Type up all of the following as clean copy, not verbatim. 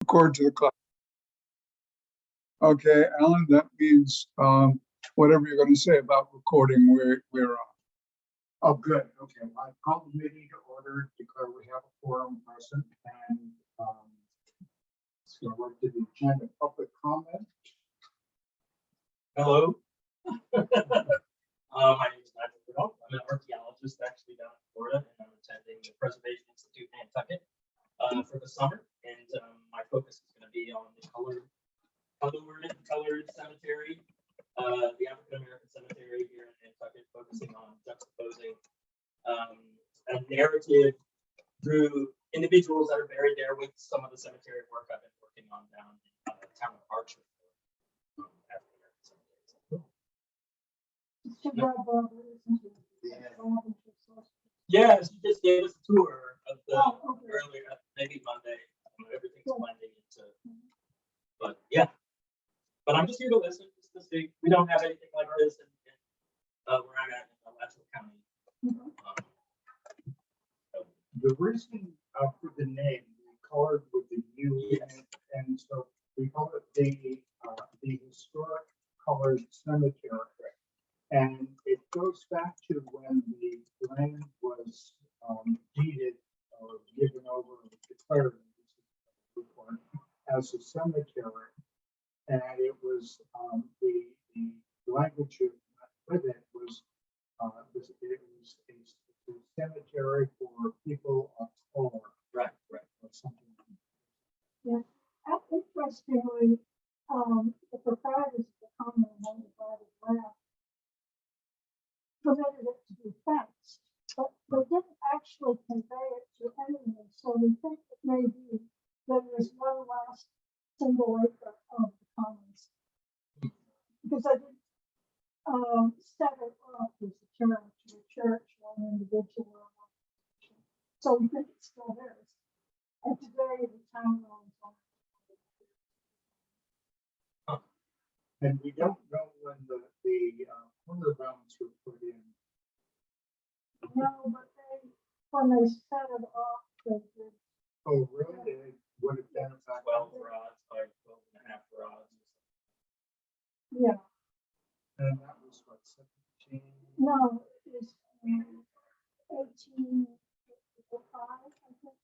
Record to the clock. Okay, Alan, that means whatever you're going to say about recording, we're on. Oh, good. Okay. I call the meeting to order, declare we have a quorum present, and let's go right to the agenda. Public comment. Hello. My name is Nigel Riddle. I'm an archaeologist actually down in Florida, and I'm attending the Preservation Institute in Nantucket for the summer. And my focus is going to be on the colored cemetery, the African American cemetery here in Nantucket, focusing on juxtaposing a narrative through individuals that are buried there with some of the cemetery work I've been working on down in the town of Archer. African American cemetery. Yeah, she just gave us a tour of the earlier, maybe Monday. Everything's blending into, but yeah. But I'm just here to listen. Just to see. We don't have anything like this in where I'm at in Alachua County. The reason for the name, we colored with the U, yes. and so we call it the historic colored cemetery. And it goes back to when the land was deeded or given over, declared as a cemetery, and it was the language with it was it was a cemetery for people of color, right, or something. Yeah, interestingly, the proprietors of the common and undivided land permitted it to be fenced, but they didn't actually convey it to anyone. So we think it may be that there's one last single acre of the commons, because I didn't set it up as a church, one individual. So we think it's still theirs. And today the town owns on. And we don't know when the corner bounds were put in. No, but when they set it off, they did. Oh, really? They would have been about 12 rods by 12 and a half rods. Yeah. And that was what, 17? No, it was 1855, I think.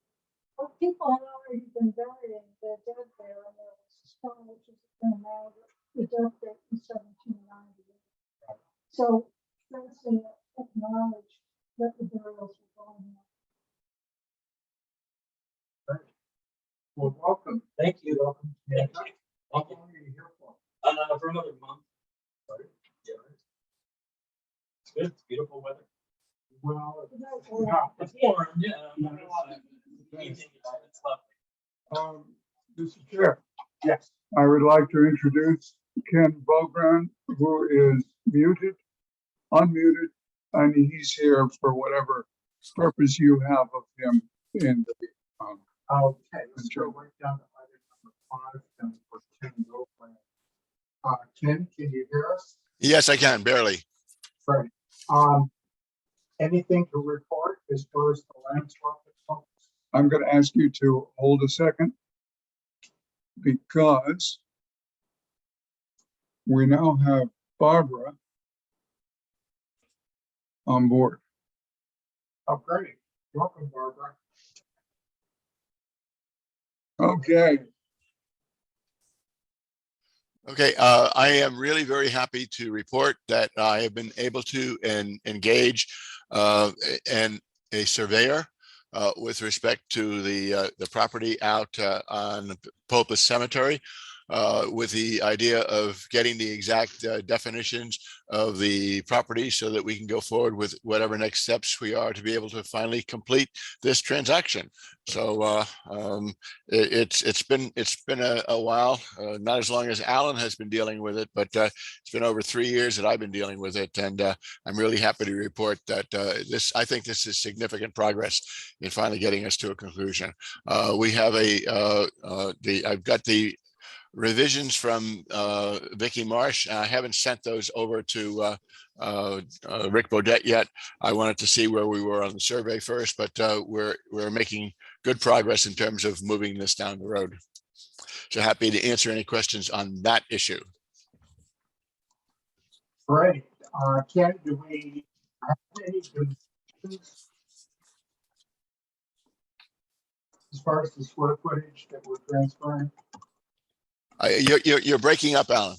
Well, people had already been burying their dead there, and there was a stone which is in now the death date in 1790. So fencing acknowledged that the burials were going on. Right. Well, welcome. Thank you. Welcome. Thank you. How long are you here for? For another month. Right. Yeah. It's good. It's beautiful weather. Well, It's warm. Yeah. It's lovely. Mr. Chair, yes. I would like to introduce Ken Bogran, who is unmuted, and he's here for whatever purpose you have of him in the Okay, let's go right down to item number 5 and for Ken Bogran. Ken, can you hear us? Yes, I can, barely. Right. Anything to report as far as the land swap? I'm going to ask you to hold a second, because we now have Barbara on board. Oh, great. Welcome, Barbara. Okay. Okay, I am really very happy to report that I have been able to engage a surveyor with respect to the property out on Pulpus Cemetery, with the idea of getting the exact definitions of the property so that we can go forward with whatever next steps we are to be able to finally complete this transaction. So it's been a while, not as long as Alan has been dealing with it, but it's been over 3 years that I've been dealing with it, and I'm really happy to report that I think this is significant progress in finally getting us to a conclusion. We have I've got the revisions from Vicky Marsh. I haven't sent those over to Rick Bodette yet. I wanted to see where we were on the survey first, but we're making good progress in terms of moving this down the road. So happy to answer any questions on that issue. Great. Ken, do we have any dimensions as far as the square footage that we're transferring? You're breaking up, Alan.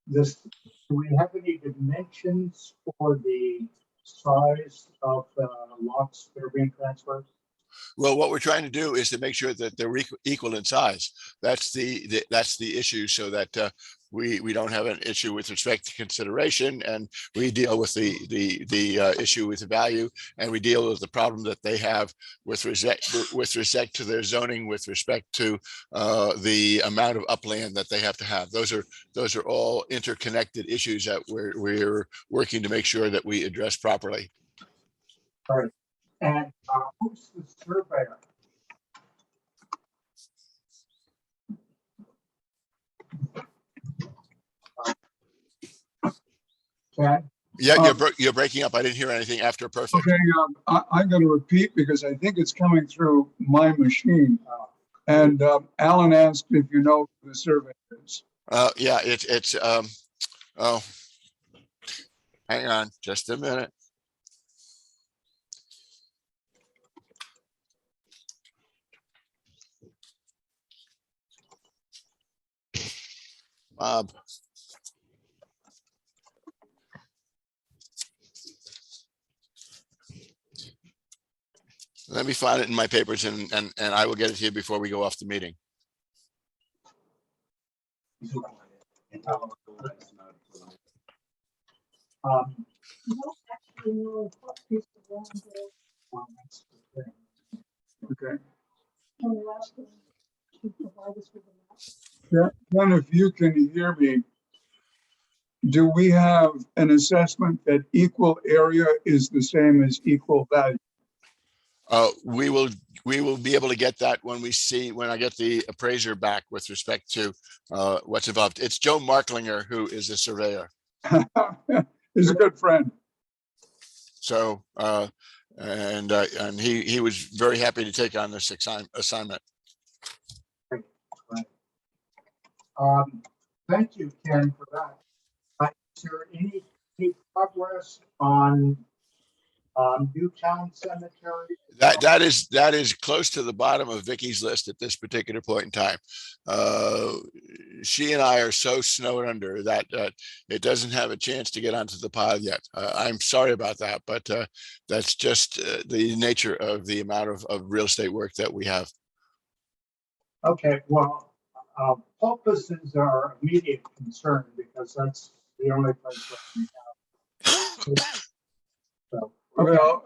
This, do we have any dimensions for the size of the lots that are being transferred? Well, what we're trying to do is to make sure that they're equal in size. That's the issue, so that we don't have an issue with respect to consideration, and we deal with the issue with the value, and we deal with the problem that they have with respect to their zoning, with respect to the amount of upland that they have to have. Those are all interconnected issues that we're working to make sure that we address properly. All right. And who's the surveyor? Ken? Yeah, you're breaking up. I didn't hear anything after perfect. Okay, I'm going to repeat because I think it's coming through my machine. And Alan asked if you know who the survey is. Yeah, it's oh, hang on just a minute. Bob. Let me find it in my papers, and I will get it to you before we go off the meeting. You don't actually know what piece of land it is, Okay. and you're asking to provide us with a map. Yeah, one, if you can hear me, do we have an assessment that equal area is the same as equal value? We will be able to get that when I get the appraiser back with respect to what's involved. It's Joe Marklinger who is the surveyor. He's a good friend. So and he was very happy to take on this assignment. Thank you, Ken, for that. Is there any progress on Newtown Cemetery? That is close to the bottom of Vicky's list at this particular point in time. She and I are so snowed under that it doesn't have a chance to get onto the pile yet. I'm sorry about that, but that's just the nature of the amount of real estate work that we have. Okay, well, Pulpus is our immediate concern because that's the only place that we have. So, okay. Well,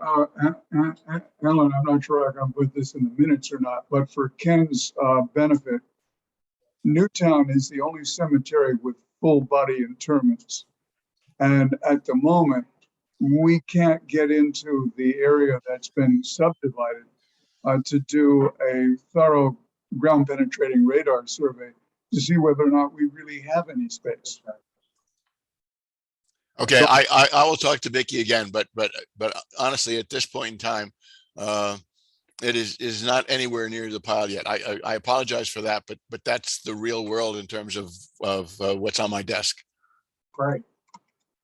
Alan, I'm not sure I can put this in the minutes or not, but for Ken's benefit, Newtown is the only cemetery with full body interments. And at the moment, we can't get into the area that's been subdivided to do a thorough ground penetrating radar survey to see whether or not we really have any space. Okay, I will talk to Vicky again, but honestly, at this point in time, it is not anywhere near the pile yet. I apologize for that, but that's the real world in terms of what's on my desk. Great.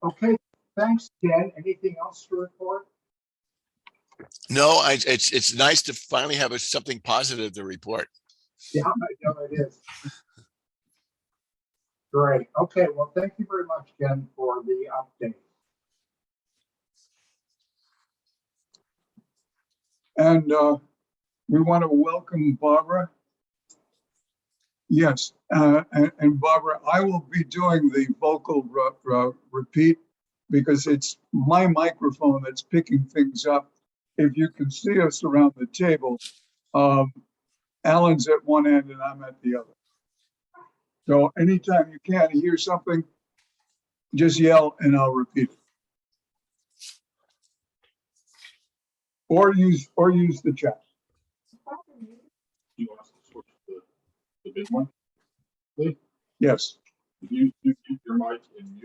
Okay, thanks, Ken. Anything else to report? No, it's nice to finally have something positive to report. Yeah, I know it is. Great. Okay, well, thank you very much, Ken, for the update. And we want to welcome Barbara. Yes, and Barbara, I will be doing the vocal repeat because it's my microphone that's picking things up. If you can see us around the table, Alan's at one end and I'm at the other. So anytime you can't hear something, just yell and I'll repeat it. Or use the chat. You want us to switch to the big one? Please? Yes. If you mute your mic and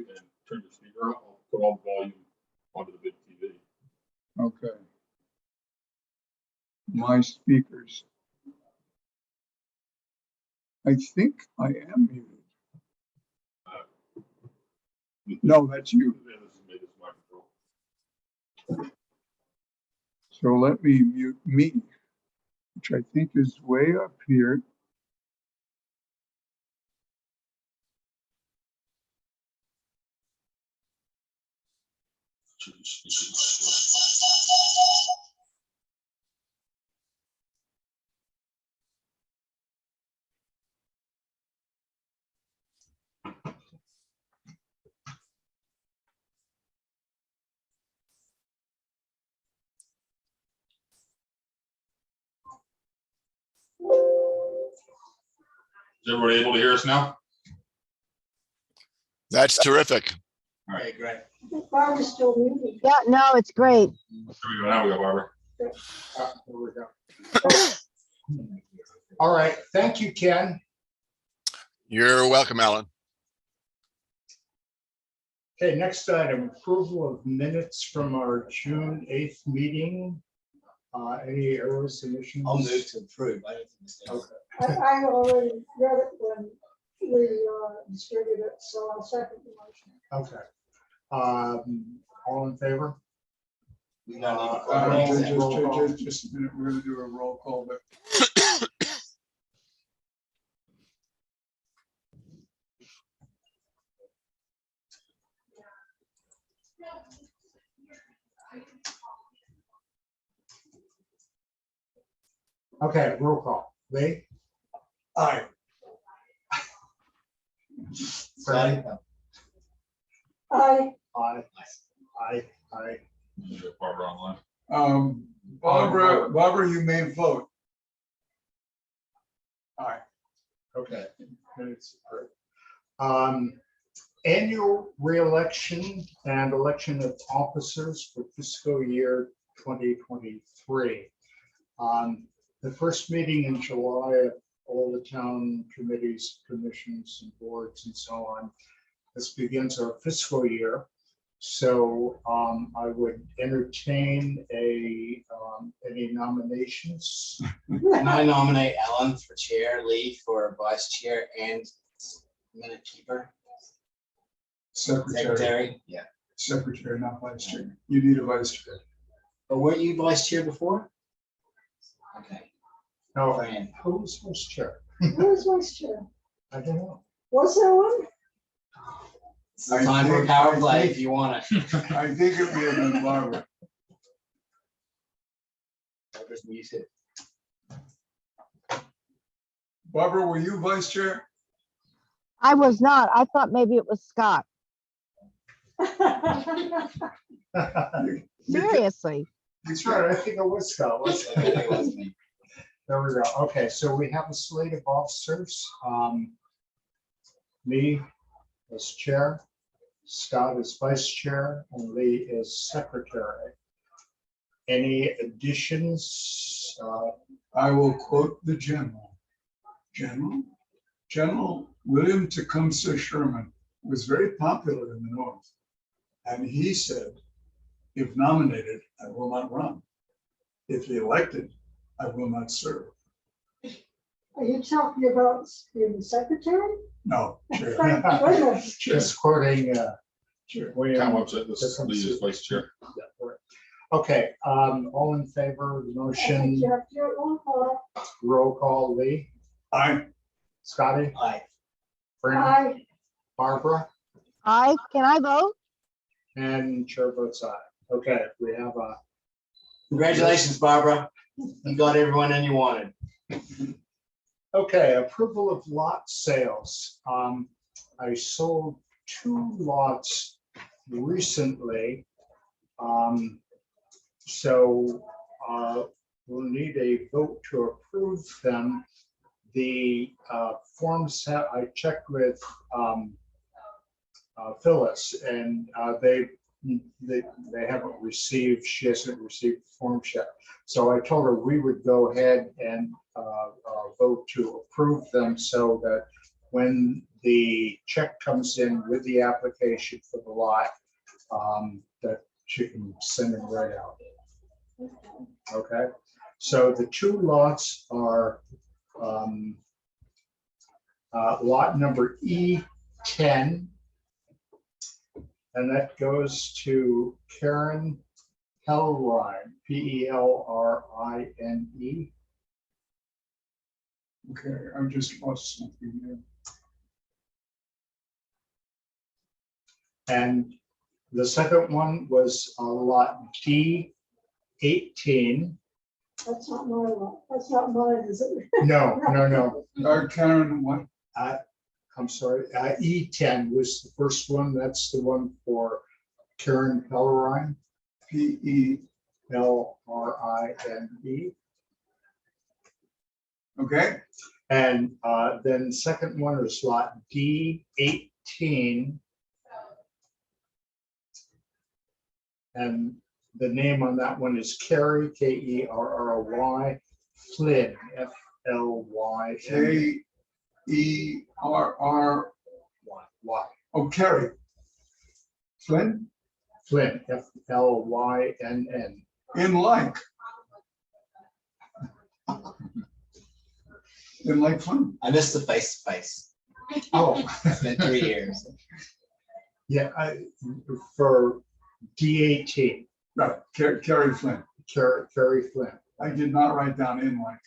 turn your speaker off, I'll put all the volume onto the big TV. Okay. My speakers. I think I am muted. No, that's you. Yeah, this is me, this is my control. So let me mute me, which I think is way up here. Is everybody able to hear us now? That's terrific. Okay, great. I think Barbara's still muted. Yeah, no, it's great. There we go, now we go, Barbara. There we go. All right, thank you, Ken. You're welcome, Alan. Okay, next item, approval of minutes from our June 8th meeting. Any errors, omissions? I'll move to approve. I don't think this is- Okay. I already read it when we distributed it, so I'll second the motion. Okay. All in favor? We don't need to call it Just, exec. roll call. just a minute, we're gonna do a roll call, but Okay, roll call. Lee? aye. Franny? I, Aye. Aye. You got Barbara online. Barbara, you may vote. Aye. Okay. Minutes approved. Annual reelection and election of officers for fiscal year 2023. The first meeting in July of all the town committees, commissions, and boards and so on. This begins our fiscal year. So I would entertain any nominations. And I nominate Ellen for chair, Lee for vice chair, and minute keeper, secretary. Yeah. Secretary, not vice chair. You need a vice chair. But weren't you vice chair before? Okay. No, Fran. who was vice chair? where's vice chair? I don't know. Was there one? It's the time for a power play if you want it. I think it may have been Barbara. I'll just mute it. Barbara, were you vice chair? I was not. I thought maybe it was Scott. Seriously. That's right, I think it was Scott. wasn't it? It wasn't me. There we go. Okay, so we have a slate of officers. Me as chair, Scott is vice chair, and Lee is secretary. Any additions? I will quote the general. General William Tecumseh Sherman was very popular in the North. And he said, if nominated, I will not run. If elected, I will not serve. Are you talking about being secretary? No, chair. Thank goodness. Just quoting Chair. William. Town website, this is Lee as vice chair. Okay, all in favor of the motion, You have to do it roll call. roll call, Lee, Aye. Scotty, Aye. Fran, I, Barbara, Can I vote? and chair votes aye. Okay, we have a, Congratulations, Barbara. You got everyone in you wanted. okay, approval of lot sales. I sold 2 lots recently. So we'll need a vote to approve them. The forms, I checked with Phyllis, and they haven't received, she hasn't received the forms yet. So I told her we would go ahead and vote to approve them so that when the check comes in with the application for the lot, that she can send it right out. Okay, so the 2 lots are lot number E10. And that goes to Karen Pelrine, Pelrine. Okay, I just lost something there. And the second one was lot D18. That's not my lot. That's not mine, is it? No. Karen, what? I'm sorry, E10 was the first one. That's the one for Karen Pelrine, Pelrine. Okay, And then the second one is lot D18. And the name on that one is Kerry, Kerry Flynn, Flyn. Kerry. Oh, Kerry. Flynn? Flynn, Flynn. In like. In like Flynn. I missed the face to face. Oh, It's been 3 years. yeah, for D18, Right, Kerry Flynn. Kerry Flynn. I did not write down in like.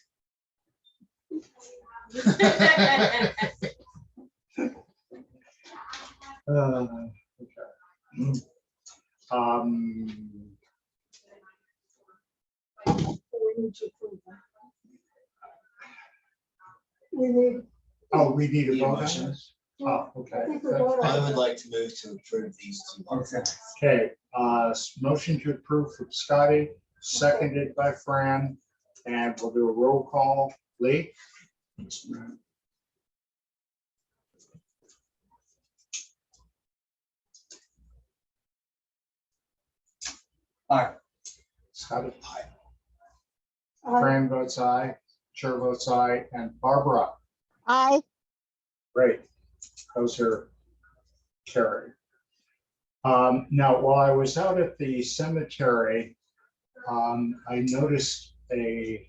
Okay. We need to approve that. We need, We need a Need a vote on motion. this? Oh, I okay. think we voted I on would it. like to move to approve these two. Okay. Okay, motion to approve from Scotty, seconded by Fran, and we'll do a roll call. Lee? Aye. Scotty? I- Fran votes aye, chair votes aye, and Barbara? I, Great. Those are carried. Now, while I was out at the cemetery, I noticed a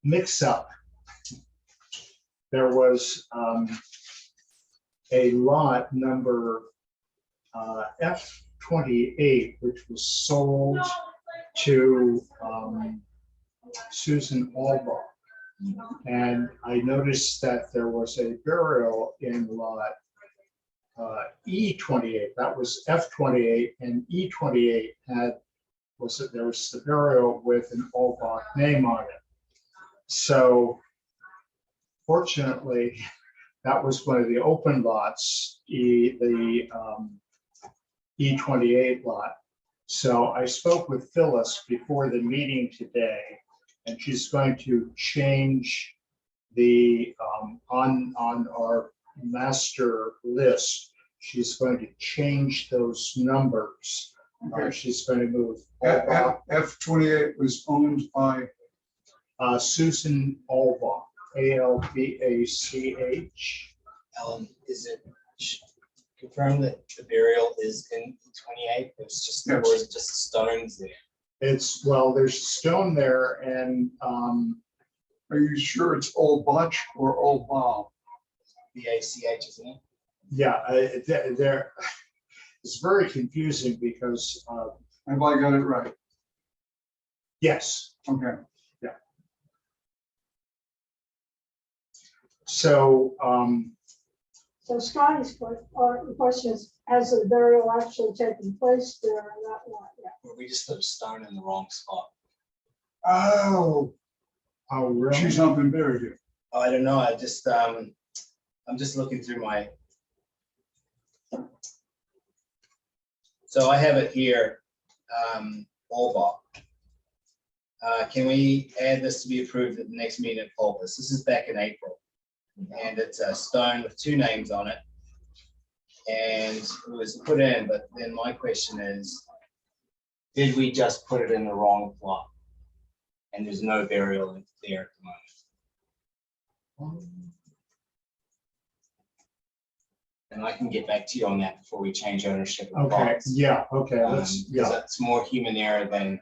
mix-up. There was a lot number F28, which was sold to Susan Alba. And I noticed that there was a burial in lot E28. That was F28, and E28 there was the burial with an Albach name on it. So fortunately, that was one of the open lots, the E28 lot. So I spoke with Phyllis before the meeting today, and she's going to change the, on our master list, she's going to change those numbers. She's going to move F28 was owned by. Susan Albach, Albach. Ellen, is it confirmed that the burial is in 28? It's just, Yes. or is it just stones there? It's, well, there's stone there, and Are you sure it's Old Butch or Old Bob? BACH, isn't it? yeah, there, it's very confusing because, Have I got it right? yes, Okay. so, So Scotty's question is, has the burial actually taken place there or not? Yeah. Or we just put a stone in the wrong spot? Oh, oh, really? she's not been buried here. Oh, I don't know. I just, I'm just looking through my. So I have it here, Albach. Can we add this to be approved at the next meeting at Pulpus? This is back in April. And it's a stone with 2 names on it. And it was put in, but then my question is, did we just put it in the wrong plot? And there's no burial there at the moment. And I can get back to you on that before we change ownership of the Okay, plots. yeah, okay, let's, 'Cause yeah, that's more human error than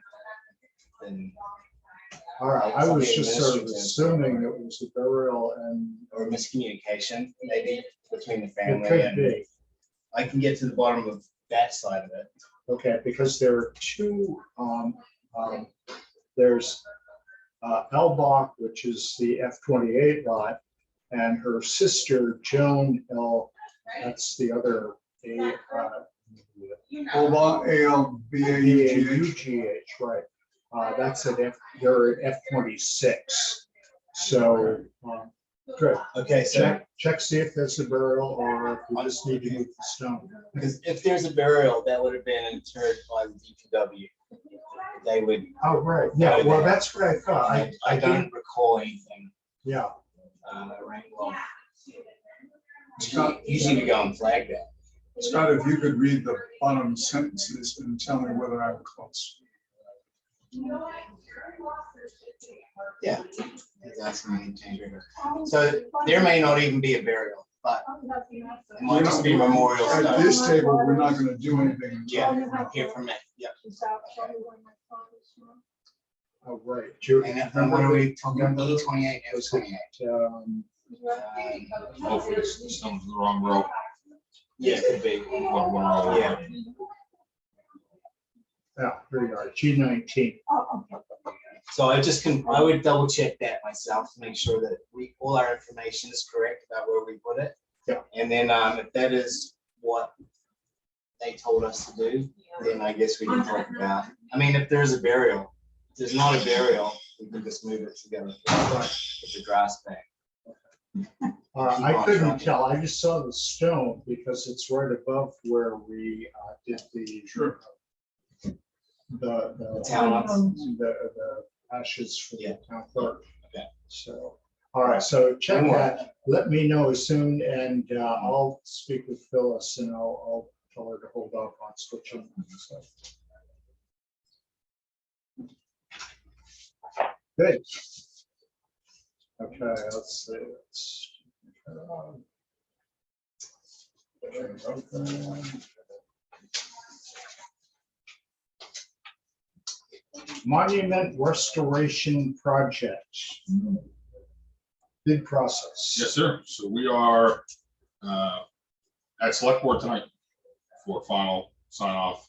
All right, I was Something just sort of administrative. assuming it was a burial and Or miscommunication, maybe between the it family, could and be. I can get to the bottom of that side of it. Okay, because there are two, there's Elbach, which is the F-28 lot, and her sister Joan L, that's the other A-L-B-A-U-G-H, right. That's an F, they're at F-26. So, good. Okay, so Check, see if there's a burial or if we just need to move the stone. because if there's a burial, that would have been interred by the DPW. They would, Oh, right, yeah, well, that's what I thought. I don't recall anything. Yeah, That rang well. Scott, Usually we go and flag that. Scott, if you could read the bottom sentences and tell me whether I'm close. Yeah. That's gonna change it. So there may not even be a burial, but it might just be memorial At stuff. this table, we're not gonna do anything. Yeah, hear from it, yeah. oh, right. Do you And what are we, remember E28, was F28? it, Hopefully the stone's in the wrong row. Yeah, it could be. One row. Yeah. yeah, here you are, G19. So I would double check that myself to make sure that all our information is correct about where we put it. Yeah. And then if that is what they told us to do, then I guess we can talk about, I mean, if there's a burial, if there's not a burial, we can just move it together with the grass bank. I couldn't tell, I just saw the stone because it's right above where we did the. Sure. The town. the ashes for the Yeah. town clerk. Okay. So, all right, so check that, let me know soon, and I'll speak with Phyllis and I'll tell her to hold off on switching. So. Good. Okay, let's see. Monument restoration project. Big process. Yes, sir. So we are at select board tonight for final sign off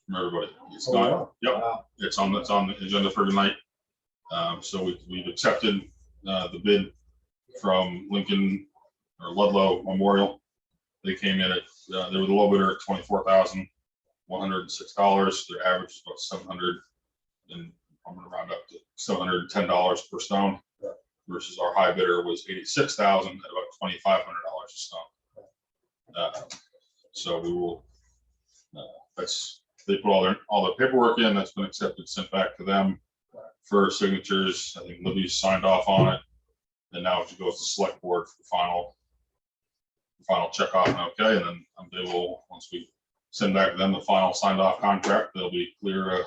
from everybody. It's Oh, not, wow. yep, Wow. it's on the agenda for tonight. So we've accepted the bid from Lincoln or Ludlow Memorial. They came in at, they were the low bidder at $24,106. Their average is about 700, and I'm gonna round up to $710 per stone, versus our high bidder was 86,000 at about $2,500 a stone. So we will, they put all their paperwork in, that's been accepted, sent back to them for signatures. I think Libby's signed off on it. And now it goes to select board for final check off and okay, and then they will, once we send back to them the final signed off contract, they'll be clear to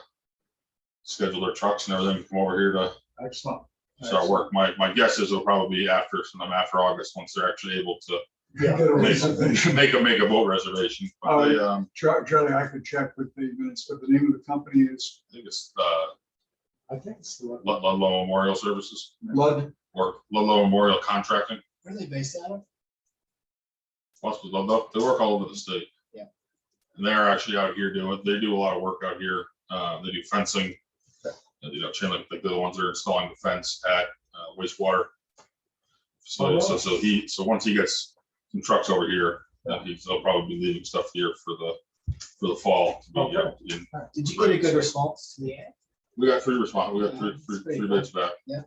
schedule their trucks and everything to come over here to Excellent. start work. My guess is it'll probably be sometime after August, once they're actually able to Yeah. Get a reservation. make a boat reservation. But they, I Charlie, I could check with the minutes, but the name of the company is think it's I think it's the. Ludlow Memorial Services Lud. or Ludlow Memorial Contracting. Where are they based out of? Possibly Ludlow. They work all over the state. Yeah. And they're actually out here they do a lot of work out here. They do fencing. Chain link, like they're the ones that are installing the fence at wastewater. So once he gets some trucks over here, they'll probably be leaving stuff here for the fall. To be, Did you get a good response to the ad? we got three response. We got three bids back. Yeah.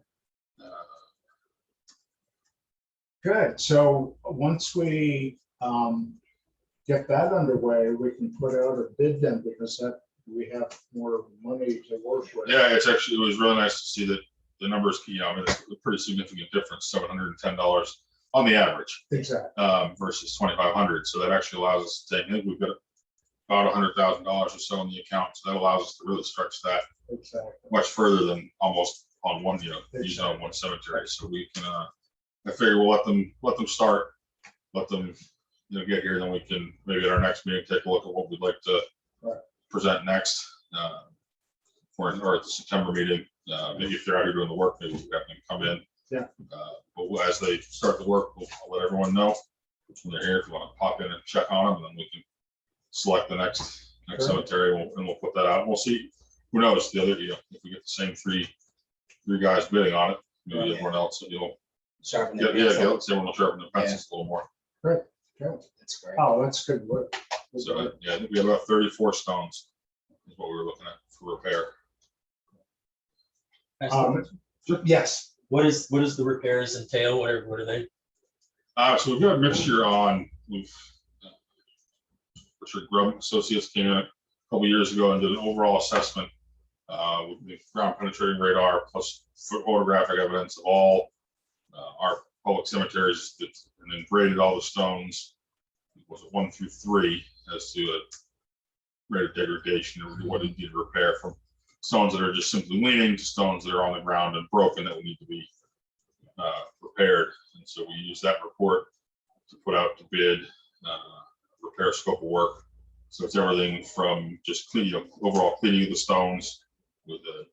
Good, so once we get that underway, we can put out a bid then, because that we have more money to work with. Yeah, it was really nice to see that the numbers, I mean, it's a pretty significant difference, $710 on the average, Exactly. versus $2,500. So that actually allows us to take, I think we've got about $100,000 or so in the account. So that allows us to really stretch that Exactly. much further than almost on one, using on one cemetery. So we can, I figure we'll let them start, let them, get here, then we can maybe at our next meeting, take a look at what we'd like to present next, or at the September meeting, Maybe if they're out here doing the work, maybe we have them come in. Yeah. But as they start the work, I'll let everyone know when they're here. If you want to pop in and check on them, and then we can select the next Sure. cemetery, and we'll put that out. We'll see. Who knows? The other, if we get the same three guys bidding on it, maybe Yeah. everyone else, Sharpen yeah, the yeah, pencil. everyone will sharpen their pencils a little more. Good. That's great. Oh, that's good work. So, yeah, I think we have about 34 stones is what we were looking at for repair. Yes. What is the repairs entail? What are they? So we've got a mixture on, Richard Grubb Associates came in a couple years ago and did an overall assessment with the ground penetrating radar plus photographic evidence of all our public cemeteries, and then graded all the stones. Was it 1 through 3 as to a rate of degradation or what it needed to repair, from stones that are just simply leaning to stones that are on the ground and broken that would need to be repaired. And so we use that report to put out to bid, repair scope of work. So it's everything from just overall cleaning of the stones with a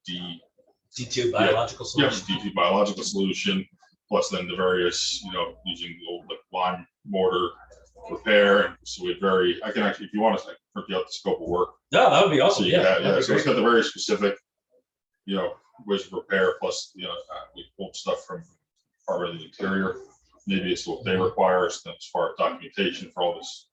D2 biological yes, solution. D2 biological solution, plus then the various, using the old lime mortar repair. And so I can actually, if you want to, I can print you out the scope of work. No, that would be So awesome. you Yeah, have, that'd be so it's great. got the very specific, ways of repair, plus, we pulled stuff from part of the interior. Maybe it's what they require as far as documentation for all this.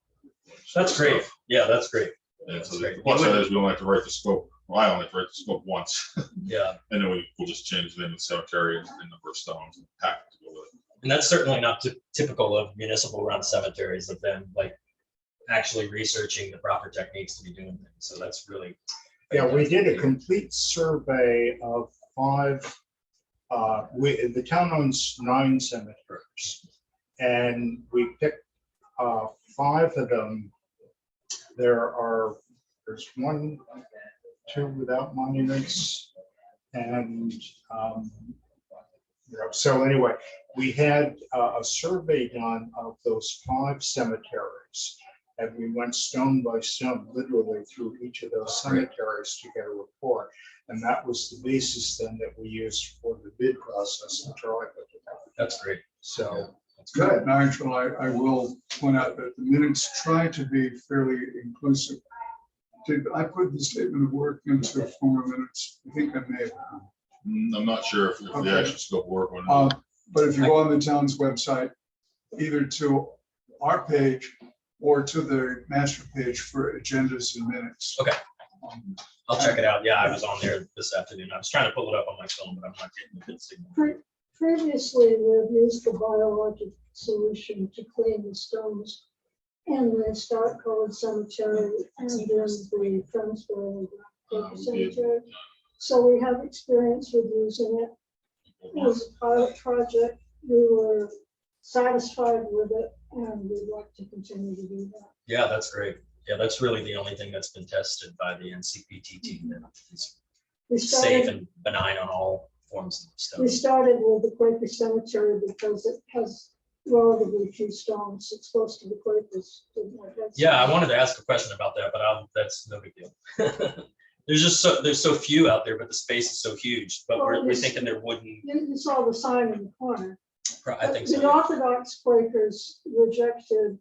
That's great. stuff. Yeah, that's great. And That's so great. the plus that is we only have to write the scope. Well, I only have to write the scope once, Yeah, and then we'll just change the name of the cemetery and number of stones and pack it to go with it. and that's certainly not typical of municipal run cemeteries, of them like actually researching the proper techniques to be doing things. So that's really. Yeah, we did a fantastic. complete survey of 5, the town owns 9 cemeteries. And we picked 5 of them. There's 1, 2 without monuments. And, so anyway, we had a survey done of those 5 cemeteries. And we went stone by stone, literally through each of those cemeteries to get a report. And that was the basis then that we used for the bid process to try it. That's great. So, That's good. And actually, I will point out that the minutes try to be fairly inclusive. Did I put the statement of work into former minutes? I think I may have. I'm not sure if the Okay. actual scope of work went. But if you go on the town's website, either to our page or to the master page for agendas and minutes. Okay. I'll check it out. Yeah, I was on there this afternoon. I was trying to pull it up on my phone, but I'm not getting a good signal. Previously, we've used the biologic solution to clean the stones in the Stark Colored Cemetery and in the Friendsville Quaker Cemetery. So we have experience with using it. It was a pilot project. We were satisfied with it, and we'd like to continue to do that. Yeah, that's great. Yeah, that's really the only thing that's been tested by the NCPTT that is We safe started, and benign on all forms of we stuff. started with the Quaker Cemetery because it has relatively few stones. It's close to the Quakers. Yeah, I wanted to ask a question about that, but that's no big deal. There's so few out there, but the space is so huge. But Well, we're this- thinking there wouldn't. You saw the sign in the corner. I think so. The Orthodox Quakers rejected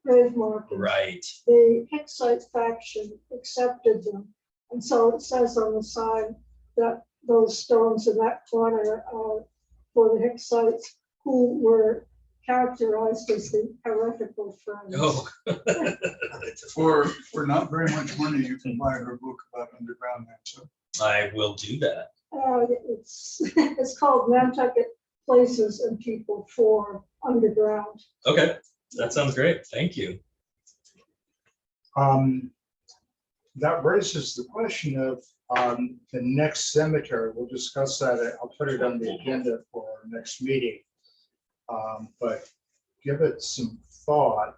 grave markers. Right. The Hicksite faction accepted them. And so it says on the sign that those stones in that corner are for the Hicksites, who were characterized as the heretical friends. Oh. For not very much money, you can buy her book about underground so. I will do that. It's called Nantucket Places and People for Underground. Okay, that sounds great. Thank you. that raises the question of the next cemetery. We'll discuss that. I'll put it on the agenda for our next meeting. But give it some thought.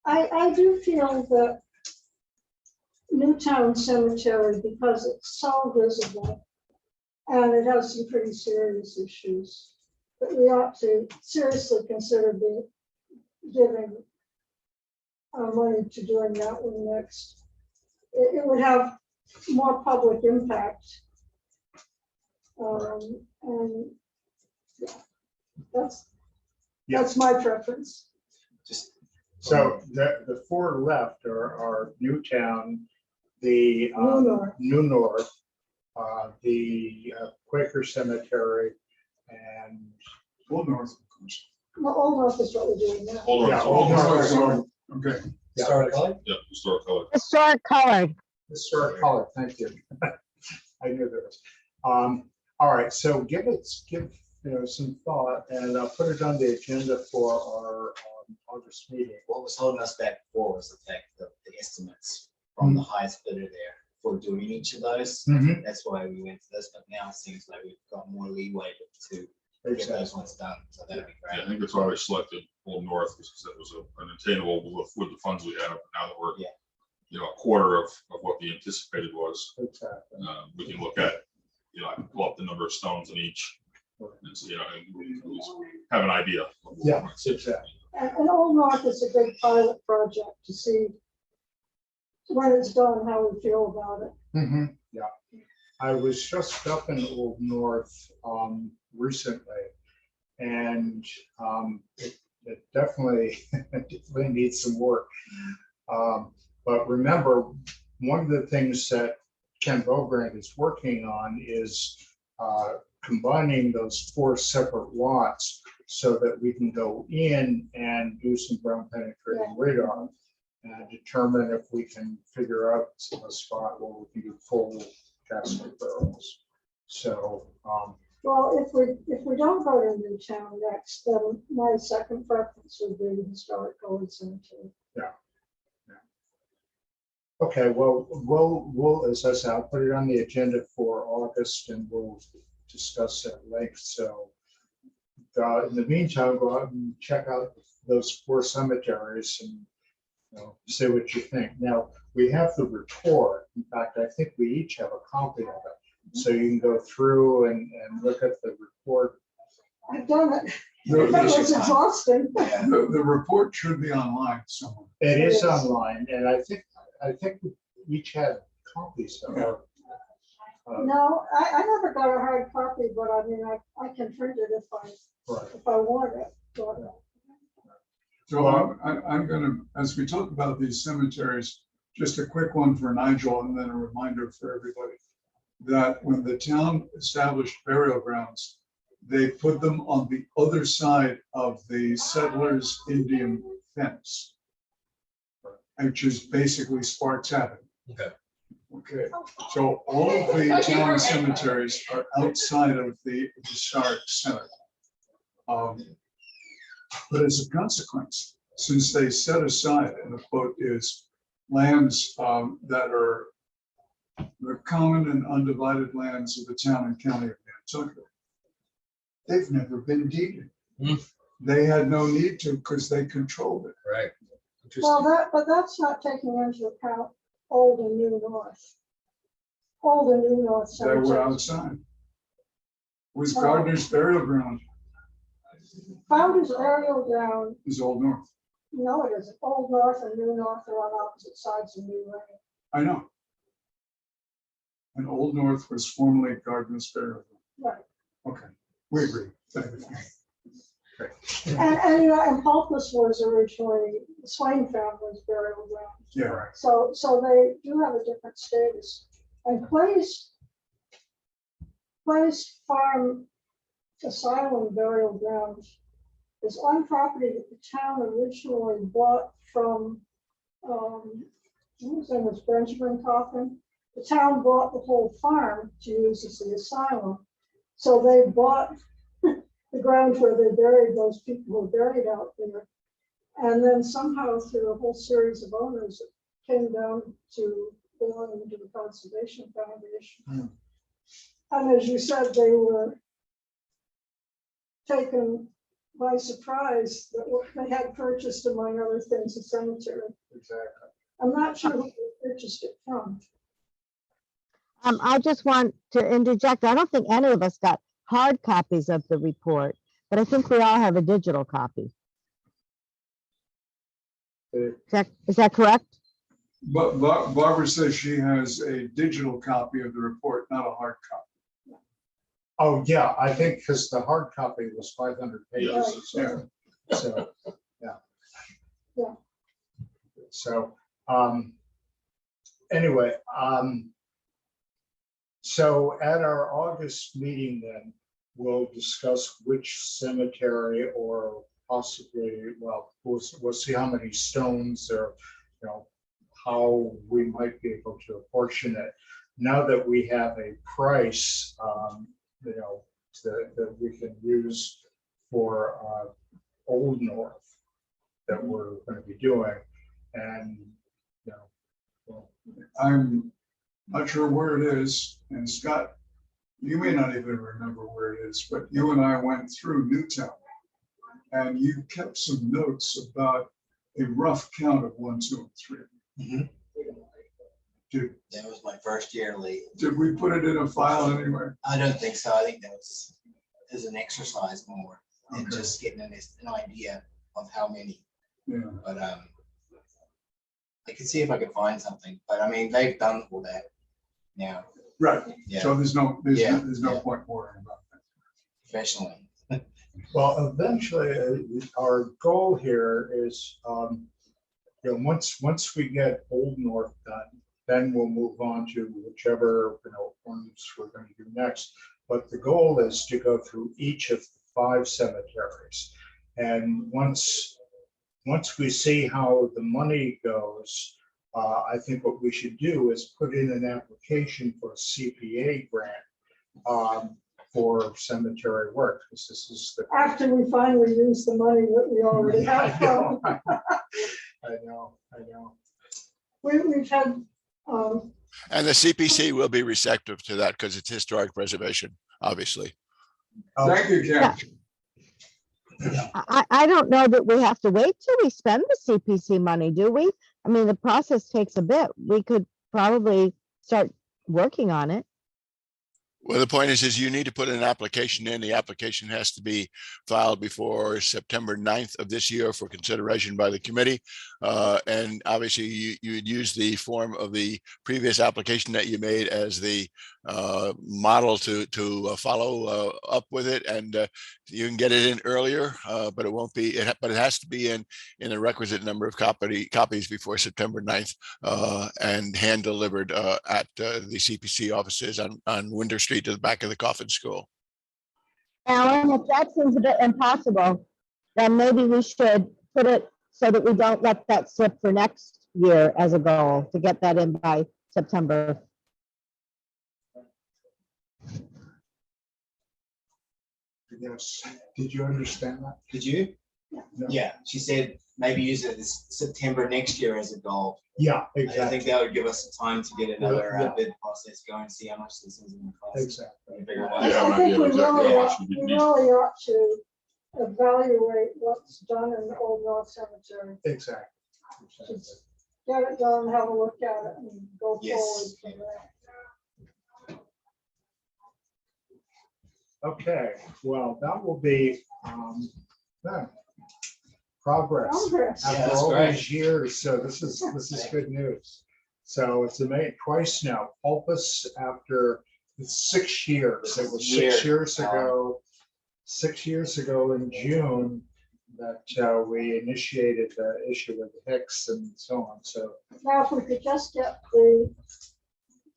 I do feel that Newtown Cemetery, because it's so visible and it has some pretty serious issues, that we ought to seriously consider giving money to doing that one next. It would have more public impact And yeah, that's, Yeah. that's my preference. Just, So the four left are Newtown, the New North, the Quaker Cemetery, and Old North, of course. Well, Old North is what we're doing now. Hold on. Yeah, Old North. Sorry. Okay. historic color? Yeah, historic color. Historic colored. Historic color, thank you. I knew there was. All right, so give some thought, and I'll put it on the agenda for our August meeting. What was holding us back before was the fact that the estimates from the highest bidder there for doing each of those. Mhm. That's why we went to this, but now it seems like we've got more leeway to get those ones done, so that'd be Yeah, I great. think that's why we selected Old North, because that was an attainable with the funds we have. Now that we're, Yeah. A quarter of what the anticipated was, Exactly. we can look at, I can pull up the number of stones in each. And so, and we can at least have an idea. of what Yeah, we're gonna see. exactly. And Old North is a big pilot project to see when it's done, how we feel about it. Mhm, yeah. I was just up in Old North recently, and it definitely definitely needs some work. But remember, one of the things that Ken Bogrand is working on is combining those four separate lots so that we can go in and do some ground penetrating radar and determine if we can figure out a spot where we can do full casting barrels. So, Well, if we don't go to Newtown next, then my second preference would be the Historic Gold Cemetery. okay, well, we'll, as I said, I'll put it on the agenda for August and we'll discuss at length. So in the meantime, go out and check out those four cemeteries and say what you think. Now, we have the report. In fact, I think we each have a copy of it. So you can go through and look at the report. I've done it. The, That was the, exhausting. the report should be online somewhere. It is online, and I think we each had copies of it. No, I never got a hard copy, but I mean, I can print it if I want it. But, So I'm gonna, as we talk about these cemeteries, just a quick one for Nigel and then a reminder for everybody that when the town established burial grounds, they put them on the other side of the settlers' Indian fence, which is basically Sparks Avenue. Okay, so all of the town cemeteries are outside of the historic center. But as a consequence, since they set aside, and the quote is, lands that are the common and undivided lands of the town and county of Nantucket, they've never been deeded. They had no need to because they controlled it. Right. well, but that's not taking into account Old and New North. Old and New North They were cemeteries. outside. Was Gardner's burial ground Founder's burial ground, is Old North. no, it isn't. Old North and New North are on opposite sides of New Lane. I know. And Old North was formerly Gardner's burial ground. Right. Okay, we agree. Thank you. And Pulpus was originally the Swain family's burial ground. Yeah, So they do have a different status. And Clay's Farm Asylum burial ground is on property that the town originally bought from, his name was Benjamin Coffin. The town bought the whole farm to use as the asylum. So they bought the ground where they buried those people who were buried out there. And then somehow through a whole series of owners, it came down to belonging to the Conservation Foundation. And as you said, they were taken by surprise that what they had purchased, among other things, a cemetery. Exactly. I'm not sure who they purchased it from. I just want to interject. I don't think any of us got hard copies of the report, but I think we all have a digital copy. Is that correct? but Barbara says she has a digital copy of the report, not a hard copy. Oh, yeah, I think because the hard copy was 500 pages. Yeah. So, yeah. Yeah. So, anyway, so at our August meeting then, we'll discuss which cemetery or possibly, well, we'll see how many stones or, you know, how we might be able to apportion it. Now that we have a price, you know, that we can use for Old North that we're going to be doing, and you know, well, I'm not sure where it is, and Scott, you may not even remember where it is, but you and I went through Newtown. And you kept some notes about a rough count of 1, 2, and 3. Mhm. Did, That was my first year late. did we put it in a file anywhere? I don't think so. I think that was as an exercise more and Okay. just getting an idea of how many. Yeah, But I could see if I could find something. But I mean, they've done all that now. right. Yeah, So there's no Yeah. point worrying about that. professionally. well, eventually, our goal here is, you know, once we get Old North done, then we'll move on to whichever, you know, ones we're going to do next. But the goal is to go through each of the 5 cemeteries, and once we see how the money goes, I think what we should do is put in an application for a CPA grant for cemetery work, because this is the. After we finally use the money that we already have. I know. We've had, And the CPC will be receptive to that because it's historic preservation, obviously. Thank you, Ken. I don't know that we have to wait till we spend the CPC money, do we? I mean, the process takes a bit. We could probably start working on it. Well, the point is you need to put an application in. The application has to be filed before September 9th of this year for consideration by the committee. And obviously you would use the form of the previous application that you made as the model to follow up with it. And you can get it in earlier, but it won't be, but it has to be in a requisite number of copies before September 9th and hand delivered at the CPC offices on Winter Street to the back of the Coffin School. Alan, if that seems a bit impossible, then maybe we should put it so that we don't let that slip for next year as a goal to get that in by September. Yes. Did you understand that? Did you? No. Yeah, she said maybe use it this September next year as a goal. Yeah, I exactly. think that would give us time to get another Yeah. Bid process going, see how much this is in the cost. Exactly. And figure I it out. Yeah. think we exactly really how much ought, we we need. really ought to evaluate what's done in the Old North Cemetery. Exactly. Get it done, have a look at it, and go forward Yes. from there. Okay, well, that will be yeah, progress Progress. Yeah, after that's all great. these years. So this is good news. So it's amazing twice now. Pulpus after 6 years. It was 6 years ago. 6 years ago in June that we initiated the issue with the Hicks and so on. So Now, if we could just get the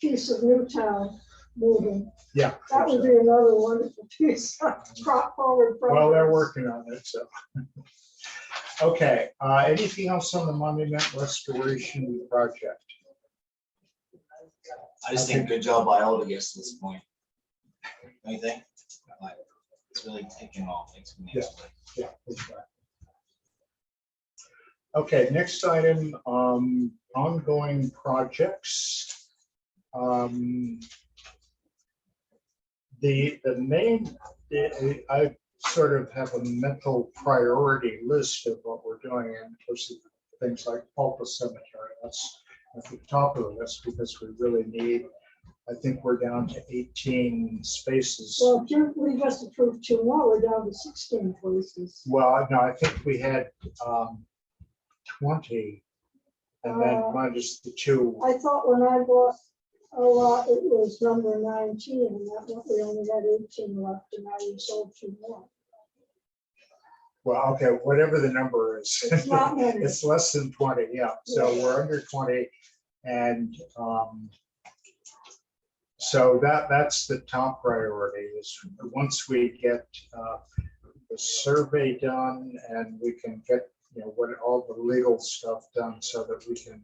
piece of Newtown moving, yeah. that would be another wonderful piece. Forward Well, they're progress. working on it, so. Okay, anything else on the monument restoration project? I just think good job by all of you at this point. Don't you think? Like, it's really taking off. Thanks for the Yeah, that's right. Okay, next item, ongoing projects. The main, I sort of have a mental priority list of what we're doing, and of course, things like Pulpus Cemetery, that's at the top of the list because we really need, I think we're down to 18 spaces. Well, we just approved 2 more, we're down to 16 places. Well, no, I think we had 20, and then minus the 2. I thought when I bought it was number 19, and that one, we only had 18 left, and now you sold 2 more. Well, okay, whatever the number is. It's not many. It's less than 20, yeah. So we're under 20. And so that's the top priority is once we get the survey done and we can get, what all the legal stuff done so that we can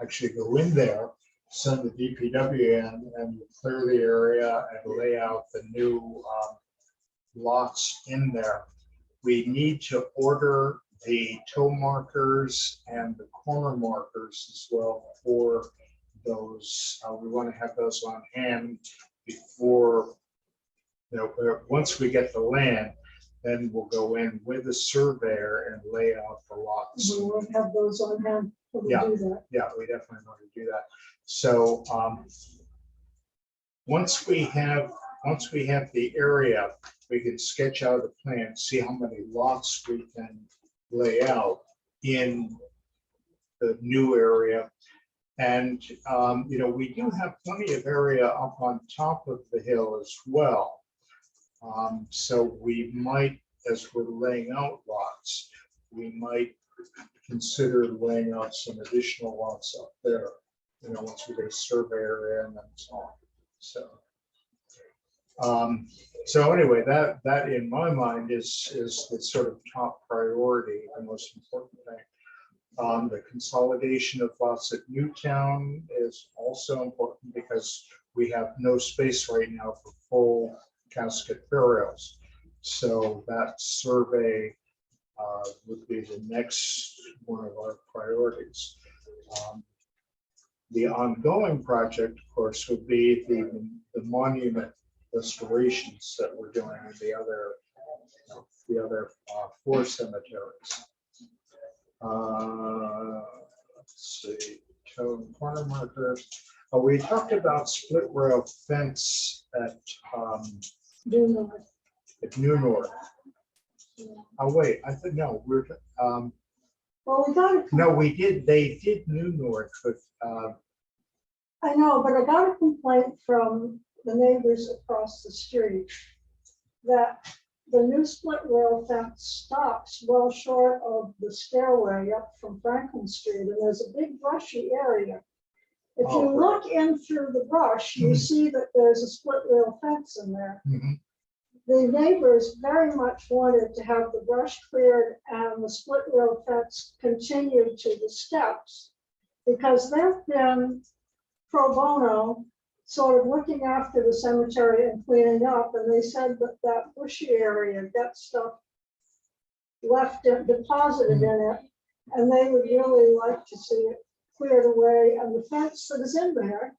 actually go in there, send the DPW in and clear the area and lay out the new lots in there. We need to order the toe markers and the corner markers as well for those. We want to have those on hand before, once we get the land, then we'll go in with a surveyor and lay out the lots. We won't have those on hand when we Yeah. do that. Yeah, we definitely want to do that. So once we have the area, we can sketch out a plan, see how many lots we can lay out in the new area. And, we do have plenty of area up on top of the hill as well. So we might, as we're laying out lots, we might consider laying out some additional lots up there, once we get a surveyor in and so on. So anyway, that in my mind is the sort of top priority, the most important thing. The consolidation of lots at Newtown is also important because we have no space right now for full casket burials. So that survey would be the next one of our priorities. The ongoing project, of course, would be the monument restorations that we're doing in the other 4 cemeteries. Let's see, toe and corner markers. We talked about split rail fence at Do not. New North. Oh wait, I think no, Well, we got it. no, we did. They did New North with. I know, but I got a complaint from the neighbors across the street that the new split rail fence stops well short of the stairway up from Franklin Street, and there's a big brushy area. If Oh, you right. look in through the brush, you see that there's a split rail fence in there. Mhm. The neighbors very much wanted to have the brush cleared and the split rail fence continued to the steps, because they've been pro bono sort of looking after the cemetery and cleaning up, and they said that that bushy area got stuff left and deposited in it, and they would really like to see it cleared away, and the fence that is in there,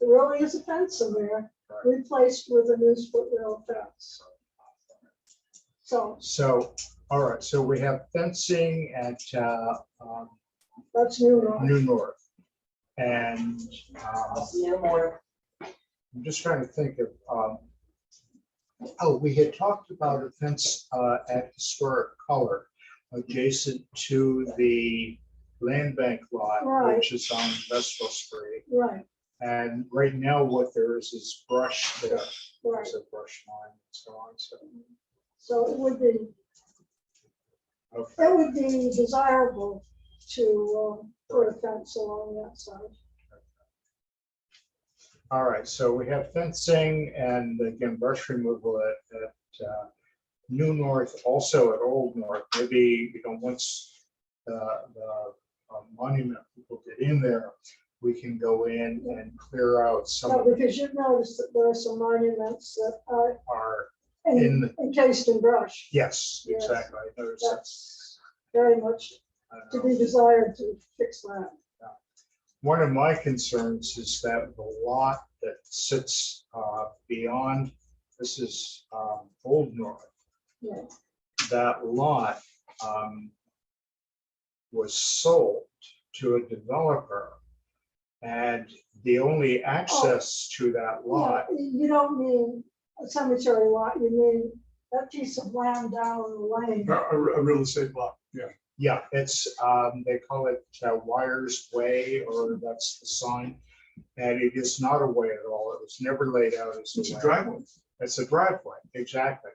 there really is a fence in there, replaced with a new split rail fence. So, all right, so we have fencing at That's new. New North. And I'm just trying to think of, we had talked about a fence at Historic Color adjacent to the land bank lot, Right. which is on Vestal Street. Right, And right now what there is brush there. right. There's a brush line and so on. So it would be, Okay. it would be desirable to put a fence along that side. All right, so we have fencing and again, brush removal at New North, also at Old North. Maybe, once the monument people get in there, we can go in and clear out some No, of the because you've noticed that there are some monuments that are our, encased in brush. yes, Yes. exactly. I noticed that. That's very much I to know. be desired to fix that. One of my concerns is that the lot that sits beyond, this is Old North, Yeah. that lot was sold to a developer. And the only access to that lot, Yeah, you don't mean a cemetery lot, you mean that piece of land down the lane. A real estate block, yeah. yeah, it's, they call it Wires Way, or that's the sign. And it is not a way at all. It was never laid out as It's a a way. driveway. It's a driveway, exactly.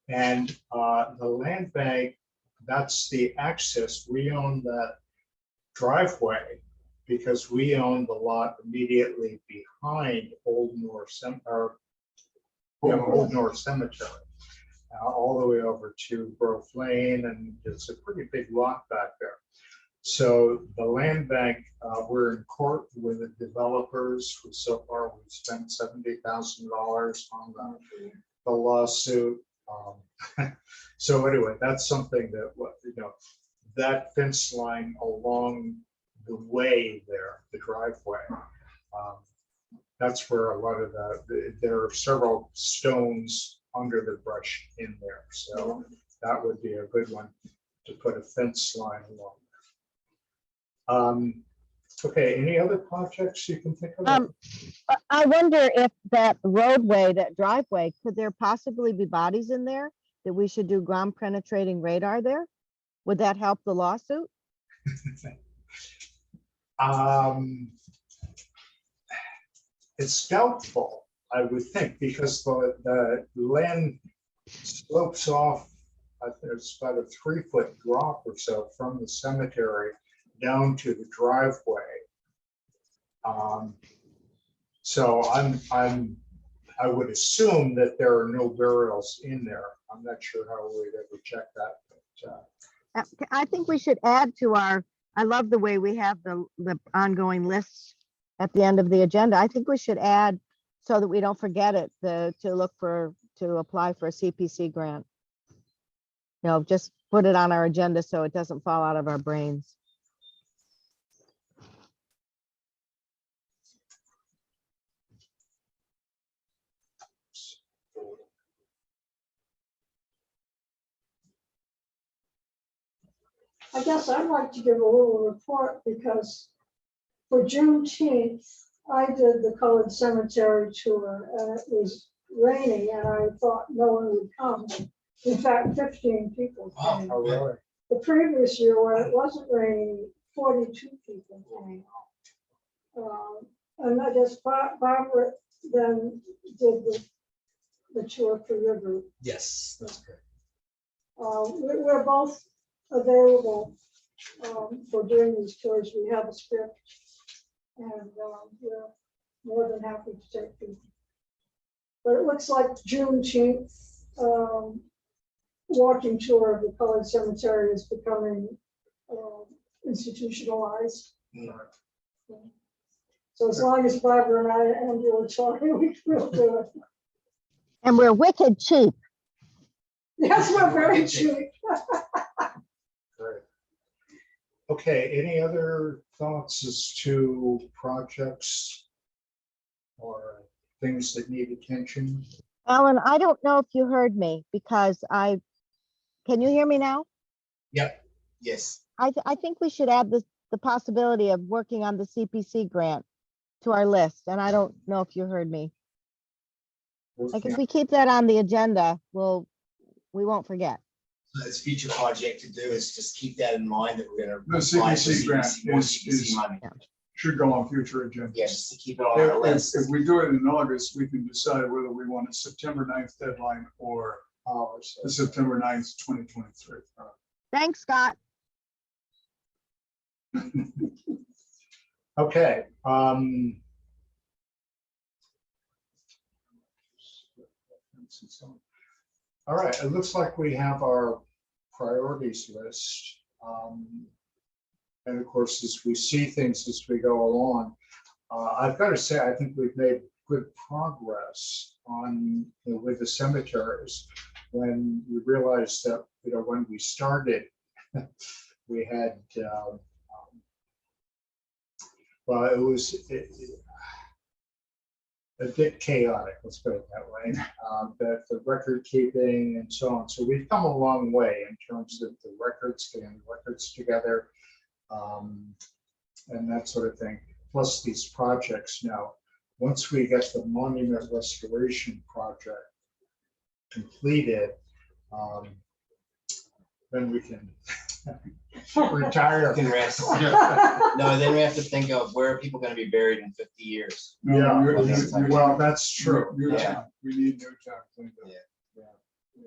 And the land bank, that's the access. We own that driveway because we own the lot immediately behind Old North Cemetery, Old North Cemetery, all the way over to Grove Lane, and it's a pretty big lot back there. So the land bank, we're in court with the developers. So far, we've spent $70,000 on the lawsuit. So anyway, that's something that, that fence line along the way there, the driveway, that's where a lot of there are several stones under the brush in there. So that would be a good one to put a fence line along. Okay, any other projects you can think of? I wonder if that roadway, that driveway, could there possibly be bodies in there that we should do ground penetrating radar there? Would that help the lawsuit? It's doubtful, I would think, because the land slopes off. There's about a 3-foot drop or so from the cemetery down to the driveway. So I would assume that there are no burials in there. I'm not sure how we'd ever check that. But, I think we should add to I love the way we have the ongoing lists at the end of the agenda. I think we should add, so that we don't forget it, to apply for a CPC grant. Just put it on our agenda so it doesn't fall out of our brains. I guess I'd like to give a little report because for Juneteenth, I did the colored cemetery tour and it was raining and I thought no one would come. In fact, 15 people came. oh, really? The previous year when it wasn't raining, 42 people came. And I guess Barbara then did the tour for your group. Yes, that's correct. We're both available for doing these tours. We have a script and we're more than happy to take people. But it looks like Juneteenth walking tour of the colored cemetery is becoming institutionalized. So as long as Barbara and I and you are talking, we'll do it. And we're wicked cheap. Yes, we're very cheap. Great. Okay, any other thoughts as to projects or things that need attention? Alan, I don't know if you heard me because can you hear me now? Yep, yes. I think we should add the possibility of working on the CPC grant to our list. And I don't know if you heard me. Like if we keep that on the agenda, we won't forget. This future project to do is just keep that in mind that we're going to The CPC grant more is CPC money. should go on future agendas. Yeah, just to keep it on our list. If we do it in August, we can decide whether we want a September 9th deadline or the September 9th, 2023. Thanks, Scott. Okay. All right, it looks like we have our priorities list. And of course, as we see things as we go along, I've got to say, I think we've made good progress on with the cemeteries. When you realize that, when we started, we had, well, it was a bit chaotic, let's put it that way, that the record keeping and so on. So we've come a long way in terms of the records, getting records together, and that sort of thing, plus these projects. Now, once we get the monument restoration project completed, then we can Retire. Can rest. Yeah. No, then we have to think of where are people gonna be buried in 50 years? No, Yeah, well, that's true. Newtown, we need Newtown cleaned up.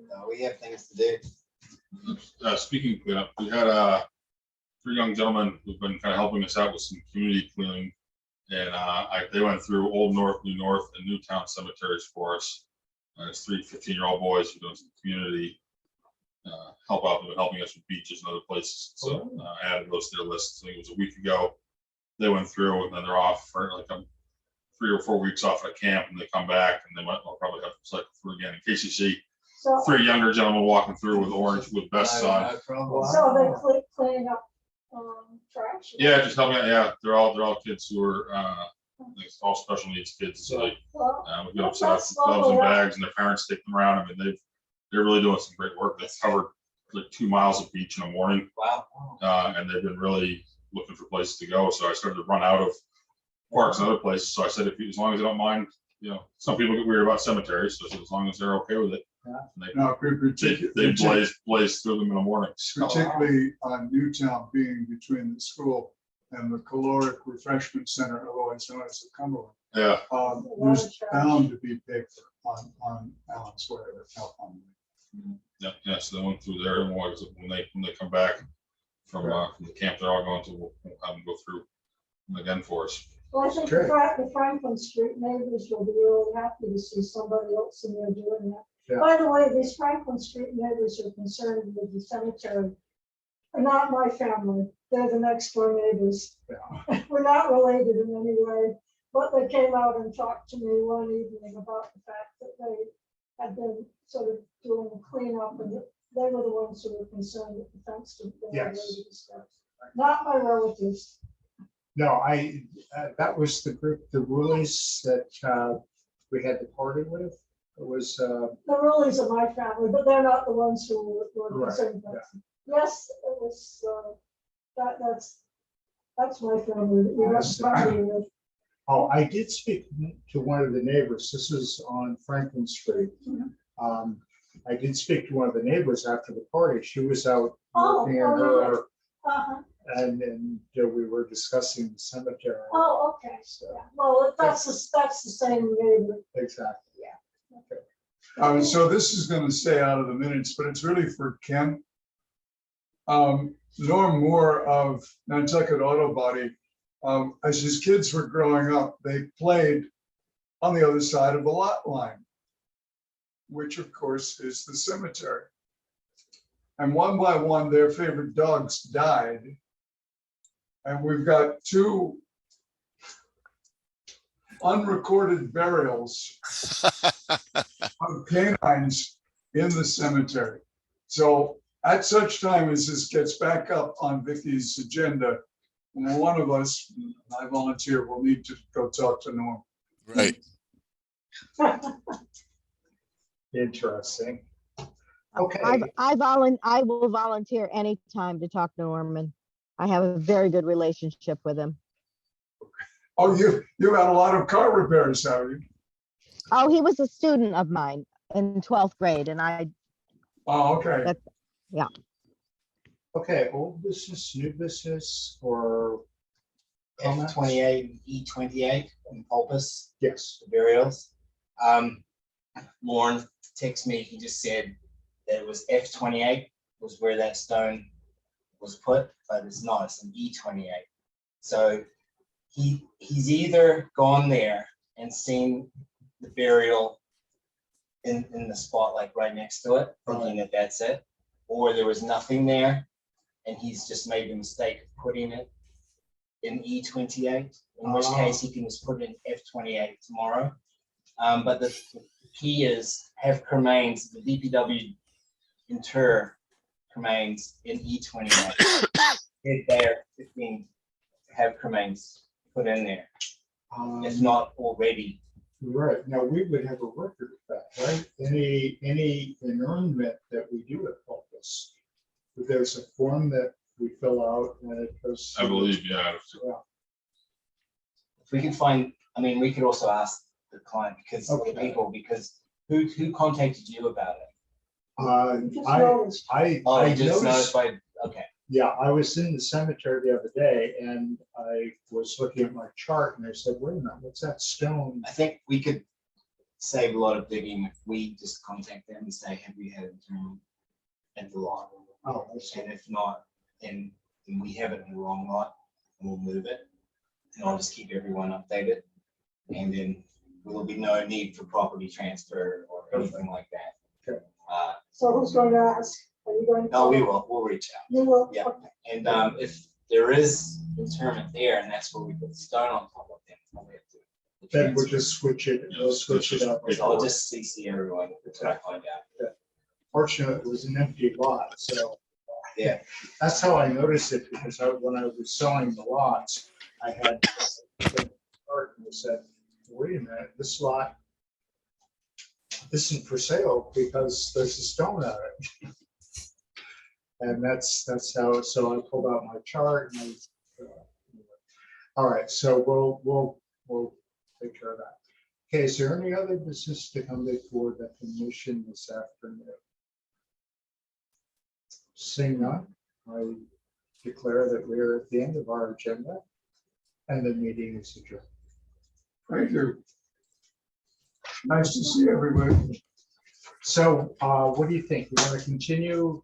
No, we have things to do. Speaking of cleanup, we had three young gentlemen who've been kind of helping us out with some community cleaning. And they went through Old North, New North, and Newtown cemeteries for us. It's 3 15-year-old boys who doing some community help out. They've been helping us with beaches and other places. So I added those to their list. I think it was a week ago. They went through, and then they're off for like 3 or 4 weeks off at camp, and they come back, and I'll probably have to cycle through again. In case you see So, 3 younger gentlemen walking through with orange with vests on. No problem. so they clean up, trash. Yeah, just helping out. Yeah, they're all kids who are all special needs kids. So they Well, we go upset with gloves and bags, and their parents take them around. I mean, they're really doing some great work. They've covered like 2 miles of beach in the morning, Wow. and they've been really looking for places to go. So I started to run out of parks and other places. So I said, as long as they don't mind, some people get weird about cemeteries. So I said, as long as they're okay with it, No, they blaze through them in the morning. particularly on Newtown being between the school and the caloric refreshment center, otherwise known as the Cumberland. Yeah, There's bound to be paper on Allen's Way or California. yeah. So they went through there, and when they come back from the camp, they're all going to. We'll have them go through again for us. Well, I think the Franklin Street neighbors will be really happy to see somebody else in there doing that. Yeah. By the way, these Franklin Street neighbors are concerned with the cemetery. Are not my family, they're the next door neighbors. Yeah. We're not related in any way, but they came out and talked to me one evening about the fact that they had been sort of doing a cleanup, and they were the ones who were concerned that the fence didn't go Yes. over the steps. Not my relatives. No, that was the group, the Woolies that we had the party with. It was, The Rullies are my family, but they're not the ones who were Right, concerned. Yes, it was, that's my family that we Yes. got party with. I did speak to one of the neighbors. This is on Franklin Street. I did speak to one of the neighbors after the party. She was out Oh, working oh, on her, Uh-huh. and then we were discussing the cemetery. Oh, okay. Yeah. Well, that's the same neighbor. Exactly. So this is going to stay out of the minutes, but it's really for Ken. Norm Moore of Nantucket Auto Body, as his kids were growing up, they played on the other side of the lot line, which of course is the cemetery. And one by one, their favorite dogs died. And we've got 2 unrecorded burials of canines in the cemetery. So at such time as this gets back up on Vicky's agenda, one of us, I volunteer, will need to go talk to Norm. Right. Interesting. Okay. I will volunteer anytime to talk to Norman. I have a very good relationship with him. Oh, you had a lot of car repairs, have you? Oh, he was a student of mine in 12th grade, and Oh, okay. Okay, old business, new business, or comments? F28, E28 in Pulpus, Yes. burials. Lauren texted me, he just said that it was F28 was where that stone was put, but it's not, it's an E28. So he's either gone there and seen the burial in the spot, like right next to it, thinking that that's it, or there was nothing there, and he's just made the mistake of putting it in E28, in which case he can just put it in F28 tomorrow. But the key is have cremains, the DPW inter cremains in E28. If they're 15, have cremains put in there, if not already. Right, now we would have a record of that, right? Any inurnment that we do at Pulpus. There's a form that we fill out and it goes. I believe, yeah. If we can find, I mean, we could also ask the client because Okay. the people, because who contacted you about it? Just I noticed. Oh, I you just noticed, notified, okay. Yeah, I was in the cemetery the other day and I was looking at my chart and I said, wait a minute, what's that stone? I think we could save a lot of digging if we just contact them and say, have you had it interment at the lot? Oh, I see. And if not, then we have it in the wrong lot and we'll move it. And I'll just keep everyone updated. And then there'll be no need for property transfer or anything like that. Okay. So who's going to ask? Are you going to? No, we will, we'll reach out. You will? Yeah. Okay. And if there is interment there and that's where we put the stone on top of them, then we have to. Then we'll just switch it, we'll switch it up. So I'll just CC everyone until I find out. Fortunately, it was an empty lot, so. Yeah. That's how I noticed it, because when I was selling the lots, I had the chart and I said, wait a minute, this lot isn't for sale because there's a stone on it. And that's how, so I pulled out my chart and all right, so we'll take care of that. Okay, is there any other business to come before the commission this afternoon? Seeing none, I declare that we're at the end of our agenda and the meeting is adjourned. Thank you. Nice to see everybody. So what do you think? You want to continue?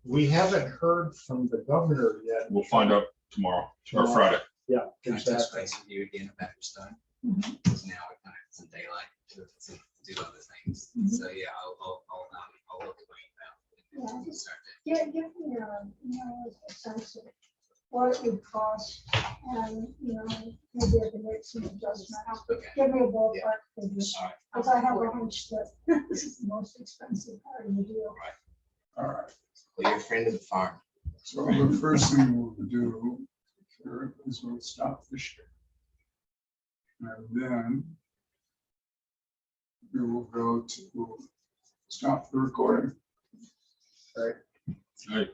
We haven't heard from the governor yet. We'll find out tomorrow or Friday. Yeah, Can I touch exactly. base with you again about your stone? Because now it kind of some daylight to do other things. So yeah, I'll look at my email. And start to- Give me a sense of what it would cost and, maybe I can make some adjustments. Okay. Give me a ballpark figure, All right. because I have a hunch that this is the most expensive part of the deal. All right. Well, you're a friend of the farm. So the first thing we'll do here is we'll stop the share. And then we'll stop the recording. Right. All right.